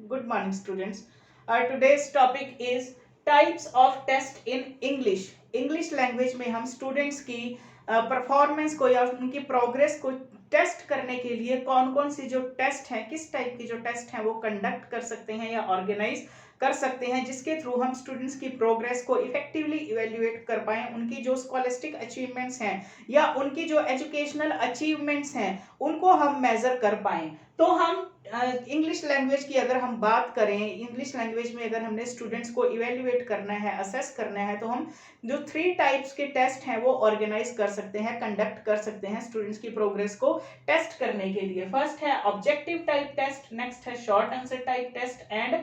Good morning, students. Today's topic is types of test in English. English language में हम students की performance को या उनकी प्रोग्रेस को टेस्ट करने के लिए कौन कौन सी जो टेस्ट हैं, किस टाइप की जो टेस्ट हैं वो कंडक्ट कर सकते हैं या ऑर्गेनाइज कर सकते हैं, जिसके थ्रू हम स्टूडेंट्स की प्रोग्रेस को इफेक्टिवली इवेल्युएट कर पाएं, उनकी जो स्कॉलिस्टिक अचीवमेंट्स हैं या उनकी जो एजुकेशनल अचीवमेंट्स हैं उनको हम मेजर कर पाएं। तो हम इंग्लिश लैंग्वेज की अगर हम बात करें, इंग्लिश लैंग्वेज में अगर हमने स्टूडेंट्स को इवेल्युएट करना है, असेस करना है, तो हम जो 3 टाइप्स के टेस्ट हैं वो ऑर्गेनाइज कर सकते हैं, कंडक्ट कर सकते हैं स्टूडेंट्स की प्रोग्रेस को टेस्ट करने के लिए। फर्स्ट है ऑब्जेक्टिव टाइप टेस्ट, नेक्स्ट है short answer type test and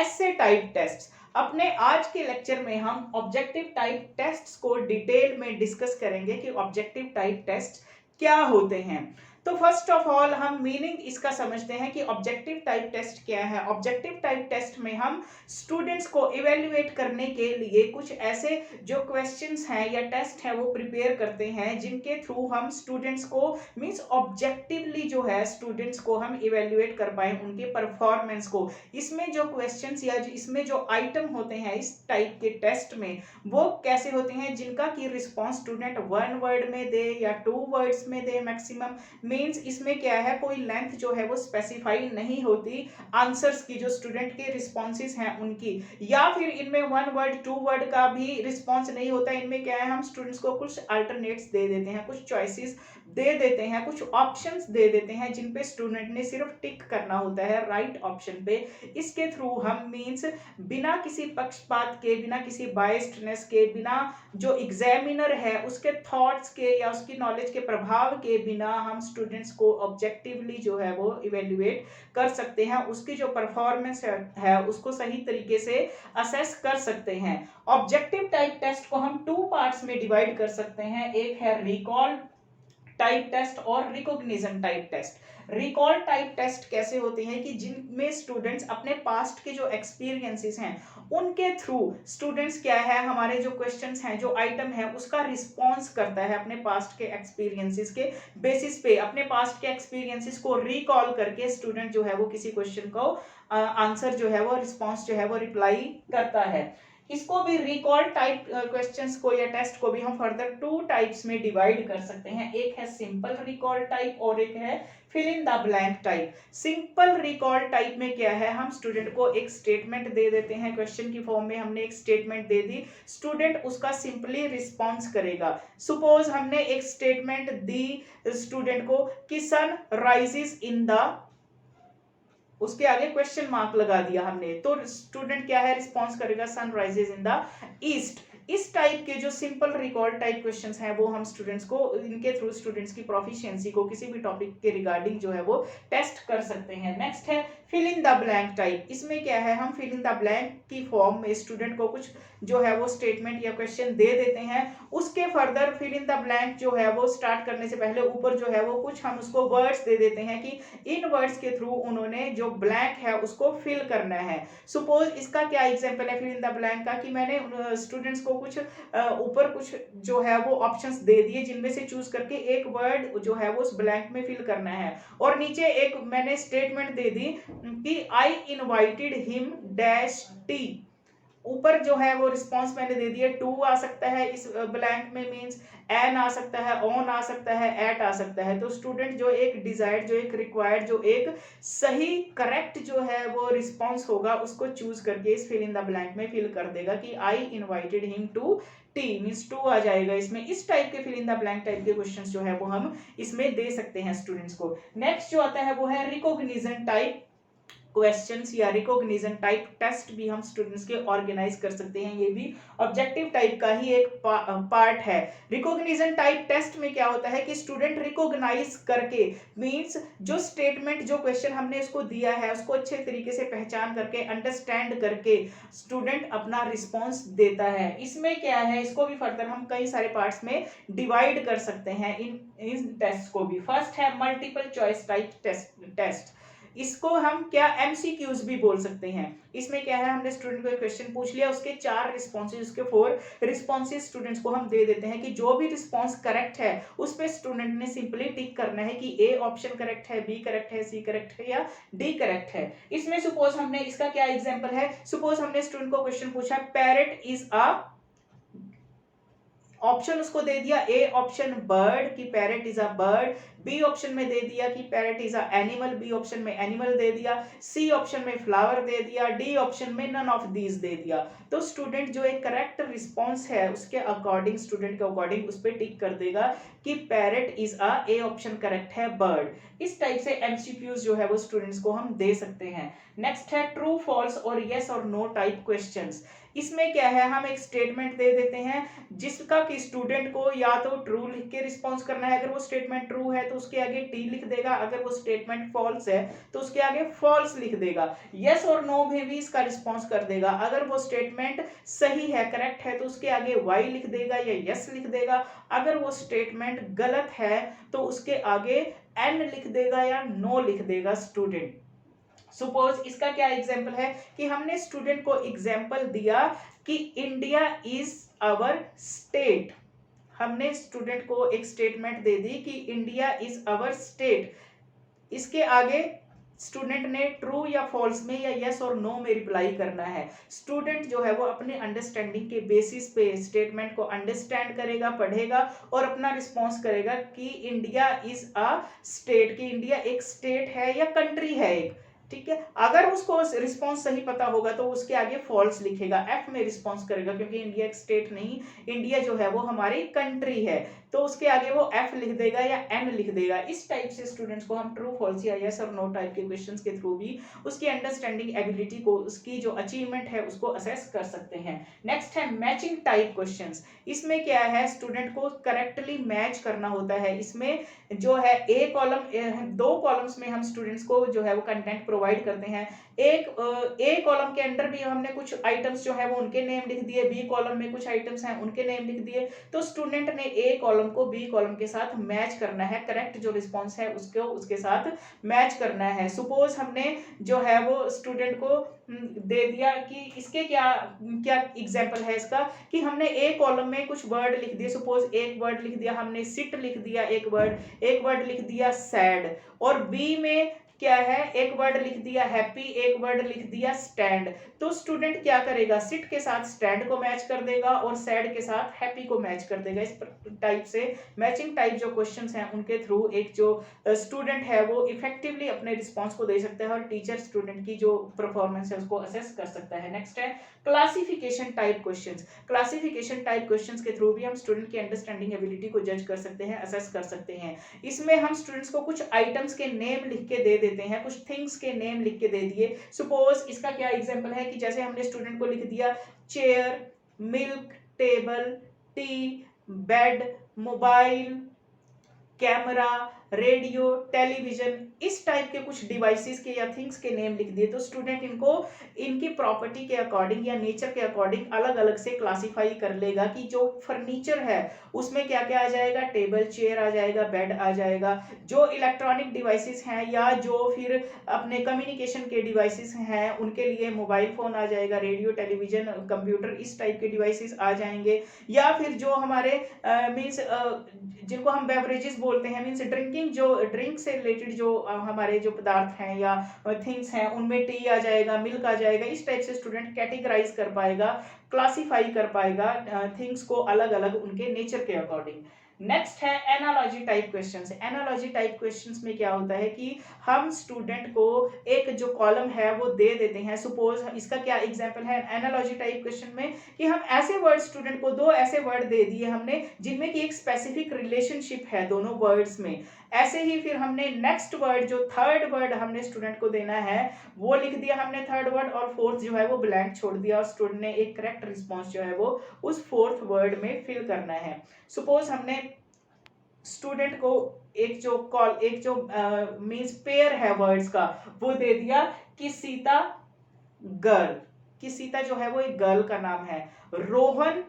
essay type test. अपने आज के लेक्चर में हम ऑब्जेक्टिव टाइप टेस्ट्स को डिटेल में डिस्कस करेंगे कि ऑब्जेक्टिव टाइप टेस्ट क्या होते हैं। तो फर्स्ट ऑफ ऑल हम मीनिंग इसका समझते हैं कि ऑब्जेक्टिव टाइप टेस्ट क्या है। ऑब्जेक्टिव टाइप टेस्ट में हम स्टूडेंट्स को इवेल्युएट करने के लिए कुछ ऐसे जो क्वेश्चंस हैं या टेस्ट हैं वो प्रिपेयर करते हैं, जिनके थ्रू हम स्टूडेंट्स को मींस ऑब्जेक्टिवली जो है स्टूडेंट्स को हम इवेल्युएट कर पाए उनके परफॉर्मेंस को। इसमें जो क्वेश्चंस या इसमें जो आइटम होते हैं इस टाइप के टेस्ट में वो कैसे होते हैं, जिनका की रिस्पॉन्स स्टूडेंट 1 वर्ड में दे या 2 वर्ड्स में दे मैक्सिमम। मींस इसमें क्या है, कोई लेंथ जो है वो स्पेसिफाई नहीं होती आंसर्स की, जो स्टूडेंट के रिस्पॉन्सेज हैं उनकी, या फिर इनमें 1 वर्ड 2 वर्ड का भी रिस्पॉन्स नहीं होता। इनमें क्या है, हम स्टूडेंट्स को कुछ अल्टरनेट्स दे देते हैं, कुछ चॉइसेस दे देते हैं, कुछ ऑप्शंस दे देते हैं, जिन पे स्टूडेंट ने सिर्फ टिक करना होता है राइट ऑप्शन पे। इसके थ्रू हम मींस बिना किसी पक्षपात के, बिना किसी बायस्डनेस के, बिना जो एग्जामिनर है उसके थॉट्स के या उसकी नॉलेज के प्रभाव के बिना हम स्टूडेंट्स को ऑब्जेक्टिवली जो है वो इवेल्युएट कर सकते हैं, उसकी जो परफॉर्मेंस है उसको सही तरीके से असेस कर सकते हैं। ऑब्जेक्टिव टाइप टेस्ट को हम 2 पार्ट्स में डिवाइड कर सकते हैं। एक है रिकॉल टाइप टेस्ट और recognition type test. Recall type test कैसे होते हैं कि जिनमें स्टूडेंट्स अपने पास्ट के जो एक्सपीरियंसेस हैं उनके थ्रू स्टूडेंट्स क्या है, हमारे जो क्वेश्चंस हैं, जो आइटम है उसका रिस्पॉन्स करता है अपने पास्ट के एक्सपीरियंसेस के बेसिस पे। अपने पास्ट के एक्सपीरियंसेस को रिकॉल करके स्टूडेंट जो है वो किसी क्वेश्चन को आंसर जो है वो रिस्पॉन्स जो है वो रिप्लाई करता है। इसको भी रिकॉल टाइप क्वेश्चंस को या टेस्ट को भी हम फर्दर 2 टाइप्स में डिवाइड कर सकते हैं। एक है सिंपल रिकॉल टाइप और एक है fill in the blank type. Simple recall type में क्या है, हम स्टूडेंट को एक स्टेटमेंट दे देते हैं, क्वेश्चन की फॉर्म में हमने एक स्टेटमेंट दे दी, स्टूडेंट उसका सिंपली रिस्पॉन्स करेगा। सपोज हमने एक स्टेटमेंट दी स्टूडेंट को कि सन राइजेस इन द, उसके आगे क्वेश्चन मार्क लगा दिया हमने, तो स्टूडेंट क्या है, रिस्पॉन्स करेगा sun rises in the east. इस टाइप के जो सिंपल रिकॉल टाइप क्वेश्चंस हैं वो हम स्टूडेंट्स को, इनके थ्रू स्टूडेंट्स की प्रोफिशिएंसी को किसी भी टॉपिक के रिगार्डिंग जो है वो टेस्ट कर सकते हैं। नेक्स्ट है fill in the blank type. इसमें क्या है, हम फिल इन द ब्लैंक की फॉर्म में स्टूडेंट को कुछ जो है वो स्टेटमेंट या क्वेश्चन दे देते हैं, उसके further fill in the blank जो है वो स्टार्ट करने से पहले ऊपर जो है वो कुछ हम उसको वर्ड्स दे देते हैं कि इन वर्ड्स के थ्रू उन्होंने जो ब्लैंक है उसको फिल करना है। सपोज इसका क्या एग्जांपल है फिल इन द ब्लैंक का, कि मैंने स्टूडेंट्स को कुछ ऊपर कुछ जो है वो ऑप्शंस दे दिए, जिनमें से चूज करके एक वर्ड जो है वो उस ब्लैंक में फिल करना है, और नीचे एक मैंने स्टेटमेंट दे दी कि I invited him dash T. ऊपर जो है वो रिस्पॉन्स मैंने दे दिया, टू आ सकता है इस ब्लैंक में, मींस एन आ सकता है, ऑन आ सकता है, एट आ सकता है। तो स्टूडेंट जो एक डिजायर्ड, जो एक रिक्वायर्ड, जो एक सही करेक्ट जो है वो रिस्पॉन्स होगा उसको चूज करके इस फिल इन द ब्लैंक में फिल कर देगा कि I invited him to tea, means to आ जाएगा इसमें। इस टाइप के fill in the blank type के क्वेश्चंस जो है वो हम इसमें दे सकते हैं स्टूडेंट्स को। नेक्स्ट जो आता है वो है रिकॉग्निशन टाइप क्वेश्चंस या रिकॉग्निशन टाइप टेस्ट भी हम स्टूडेंट्स के ऑर्गेनाइज कर सकते हैं। ये भी ऑब्जेक्टिव टाइप का ही एक पार्ट है। रिकॉग्निशन टाइप टेस्ट में क्या होता है कि स्टूडेंट रिकॉग्नाइज करके, मींस जो स्टेटमेंट, जो क्वेश्चन हमने इसको दिया है उसको अच्छे तरीके से पहचान करके, अंडरस्टैंड करके स्टूडेंट अपना रिस्पॉन्स देता है। इसमें क्या है, इसको भी फर्दर हम कई सारे पार्ट्स में डिवाइड कर सकते हैं इन टेस्ट को भी। फर्स्ट है मल्टीपल चॉइस टाइप टेस्ट। इसको हम क्या एमसीक्यूज भी बोल सकते हैं। इसमें क्या है, हमने स्टूडेंट को एक क्वेश्चन पूछ लिया, उसके 4 रिस्पॉन्सेज, उसके 4 रिस्पॉन्सेज स्टूडेंट्स को हम दे देते हैं कि जो भी रिस्पॉन्स करेक्ट है उस पे स्टूडेंट ने सिंपली टिक करना है कि ए ऑप्शन करेक्ट है, बी करेक्ट है, सी करेक्ट है या डी करेक्ट है। इसमें सपोज हमने, इसका क्या एग्जांपल है, सपोज हमने स्टूडेंट को क्वेश्चन पूछा पैरेट इज अ, ऑप्शन उसको दे दिया, ए ऑप्शन बर्ड की parrot is a bird, B option में दे दिया कि parrot is a animal, B option में एनिमल दे दिया, सी ऑप्शन में फ्लावर दे दिया, डी ऑप्शन में नन ऑफ दीज दे दिया। तो स्टूडेंट जो एक करेक्ट रिस्पॉन्स है उसके अकॉर्डिंग, स्टूडेंट के अकॉर्डिंग उस पर टिक कर देगा कि parrot is a, A option correct है बर्ड। इस टाइप से एमसीक्यूज जो है वो स्टूडेंट्स को हम दे सकते हैं। नेक्स्ट है ट्रू फॉल्स और यस और नो टाइप क्वेश्चंस। इसमें क्या है, हम एक स्टेटमेंट दे देते हैं जिसका कि स्टूडेंट को या तो ट्रू लिख के रिस्पॉन्स करना है, अगर वो स्टेटमेंट ट्रू है तो उसके आगे टी लिख देगा, अगर वो स्टेटमेंट फॉल्स है तो उसके आगे फॉल्स लिख देगा। यस और नो में भी इसका रिस्पॉन्स कर देगा, अगर वो स्टेटमेंट सही है, करेक्ट है तो उसके आगे वाई लिख देगा या यस लिख देगा, अगर वो स्टेटमेंट गलत है तो उसके आगे एन लिख देगा या नो लिख देगा स्टूडेंट। सपोज इसका क्या एग्जाम्पल है कि हमने स्टूडेंट को एग्जाम्पल दिया कि इंडिया इज आवर स्टेट, हमने स्टूडेंट को एक स्टेटमेंट दे दी कि इंडिया इज आवर स्टेट, इसके आगे स्टूडेंट ने ट्रू या फॉल्स में या यस और नो में रिप्लाई करना है। स्टूडेंट जो है वो अपने अंडरस्टैंडिंग के बेसिस पे स्टेटमेंट को अंडरस्टैंड करेगा, पढ़ेगा और अपना रिस्पॉन्स करेगा कि इंडिया इज अ स्टेट, कि इंडिया एक स्टेट है या कंट्री है एक, ठीक है। अगर उसको रिस्पॉन्स सही पता होगा तो उसके आगे फॉल्स लिखेगा, एफ में रिस्पॉन्स करेगा क्योंकि इंडिया एक स्टेट नहीं, इंडिया जो है वो हमारी कंट्री है, तो उसके आगे वो एफ लिख देगा या एन लिख देगा। इस टाइप से स्टूडेंट्स को हम ट्रू फॉल्स या यस और नो टाइप के क्वेश्चंस के थ्रू भी उसकी अंडरस्टैंडिंग एबिलिटी को, उसकी जो अचीवमेंट है उसको असेस कर सकते हैं। नेक्स्ट है मैचिंग टाइप क्वेश्चंस। इसमें क्या है, स्टूडेंट को करेक्टली मैच करना होता है। इसमें जो है ए कॉलम, 2 कॉलम्स में हम स्टूडेंट्स को जो है वो कंटेंट प्रोवाइड करते हैं। एक ए कॉलम के अंदर भी हमने कुछ आइटम्स जो है वो उनके नेम लिख दिए, बी कॉलम में कुछ आइटम्स हैं उनके नेम लिख दिए, तो स्टूडेंट ने ए कॉलम को बी कॉलम के साथ मैच करना है, करेक्ट जो रिस्पॉन्स है उसको उसके साथ मैच करना है। सपोज हमने जो है वो स्टूडेंट को दे दिया कि इसके क्या क्या एग्जाम्पल है इसका, कि हमने ए कॉलम में कुछ वर्ड लिख दिए, सपोज एक वर्ड लिख दिया हमने सिट लिख दिया, एक वर्ड लिख दिया सैड, और बी में क्या है, एक वर्ड लिख दिया हैप्पी, एक वर्ड लिख दिया स्टैंड। तो स्टूडेंट क्या करेगा, सिट के साथ स्टैंड को मैच कर देगा और सैड के साथ हैप्पी को मैच कर देगा। इस टाइप से मैचिंग टाइप जो क्वेश्चंस हैं उनके थ्रू एक जो स्टूडेंट है वो इफेक्टिवली अपने रिस्पॉन्स को दे सकता है और टीचर स्टूडेंट की जो परफॉर्मेंस है उसको असेस कर सकता है। नेक्स्ट है classification type questions. Classification type questions के थ्रू भी हम स्टूडेंट की अंडरस्टैंडिंग एबिलिटी को जज कर सकते हैं, असेस कर सकते हैं। इसमें हम स्टूडेंट्स को कुछ आइटम्स के नेम लिख के दे देते हैं, कुछ थिंग्स के नेम लिख के दे दिए। सपोज इसका क्या एग्जांपल है कि जैसे हमने स्टूडेंट को लिख दिया chair, milk, table, T, bed, mobile, camera, radio, television, इस टाइप के कुछ डिवाइसेस के या थिंग्स के नेम लिख दिए, तो स्टूडेंट इनको इनकी प्रॉपर्टी के अकॉर्डिंग या नेचर के अकॉर्डिंग अलग अलग से क्लासिफाई कर लेगा कि जो फर्नीचर है उसमें क्या क्या आ जाएगा, टेबल चेयर आ जाएगा, बेड आ जाएगा। जो इलेक्ट्रॉनिक डिवाइसेस हैं या जो फिर अपने कम्युनिकेशन के डिवाइसेस हैं उनके लिए मोबाइल फोन आ जाएगा, रेडियो, टेलीविजन, कंप्यूटर, इस टाइप के डिवाइसेस आ जाएंगे। या फिर जो हमारे मीन्स जिनको हम बेवरेजेस बोलते हैं, मीन्स ड्रिंकिंग, जो ड्रिंक से रिलेटेड जो हमारे जो पदार्थ हैं या थिंग्स हैं उनमें टी आ जाएगा, मिल्क आ जाएगा। इस टाइप से स्टूडेंट कैटेगराइज कर पाएगा, क्लासिफाई कर पाएगा थिंग्स को अलग अलग उनके नेचर के अकॉर्डिंग। नेक्स्ट है analogy type questions. Analogy type questions में क्या होता है कि हम स्टूडेंट को एक जो कॉलम है वो दे देते हैं। सपोज इसका क्या एग्जांपल है एनालॉजी टाइप क्वेश्चन में कि हम ऐसे वर्ड, स्टूडेंट को 2 ऐसे वर्ड दे दिए हमने जिनमें कि एक स्पेसिफिक रिलेशनशिप है दोनों वर्ड्स में। ऐसे ही फिर हमने नेक्स्ट वर्ड, जो थर्ड वर्ड हमने स्टूडेंट को देना है वो लिख दिया हमने थर्ड वर्ड, और फोर्थ जो है वो ब्लैंक छोड़ दिया और स्टूडेंट ने एक करेक्ट रिस्पॉन्स जो है वो उस फोर्थ वर्ड में फिल करना है। सपोज हमने स्टूडेंट को एक जो मींस पेयर है वर्ड्स का वो दे दिया कि सीता गर्ल, कि सीता जो है वो एक गर्ल का नाम है, रोहन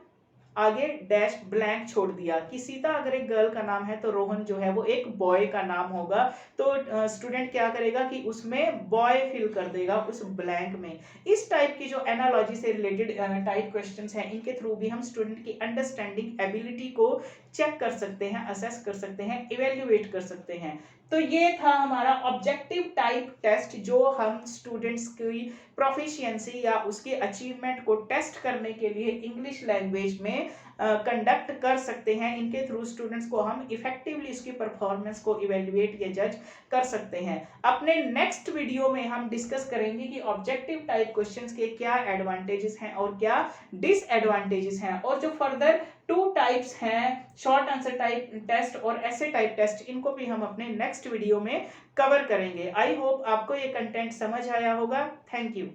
आगे डैश ब्लैंक छोड़ दिया कि सीता अगर एक गर्ल का नाम है तो रोहन जो है वो एक बॉय का नाम होगा। तो स्टूडेंट क्या करेगा कि उसमें बॉय फिल कर देगा उस ब्लैंक में। इस टाइप की जो एनालॉजी से रिलेटेड टाइप क्वेश्चंस हैं, इनके थ्रू भी हम स्टूडेंट की अंडरस्टैंडिंग एबिलिटी को चेक कर सकते हैं, असेस कर सकते हैं, इवेल्युएट कर सकते हैं। तो ये था हमारा ऑब्जेक्टिव टाइप टेस्ट, जो हम स्टूडेंट्स की प्रोफिशिएंसी या उसकी अचीवमेंट को टेस्ट करने के लिए इंग्लिश लैंग्वेज में कंडक्ट कर सकते हैं। इनके थ्रू स्टूडेंट्स को हम इफेक्टिवली उसकी परफॉर्मेंस को इवेल्युएट या जज कर सकते हैं। अपने नेक्स्ट वीडियो में हम डिस्कस करेंगे कि ऑब्जेक्टिव टाइप क्वेश्चंस के क्या एडवांटेजेस हैं और क्या डिसएडवांटेजेस हैं, और जो फर्दर 2 टाइप्स हैं, शॉर्ट आंसर टाइप टेस्ट और ऐसे टाइप टेस्ट, इनको भी हम अपने नेक्स्ट वीडियो में कवर करेंगे। आई होप आपको ये कंटेंट समझ आया होगा। Thank you.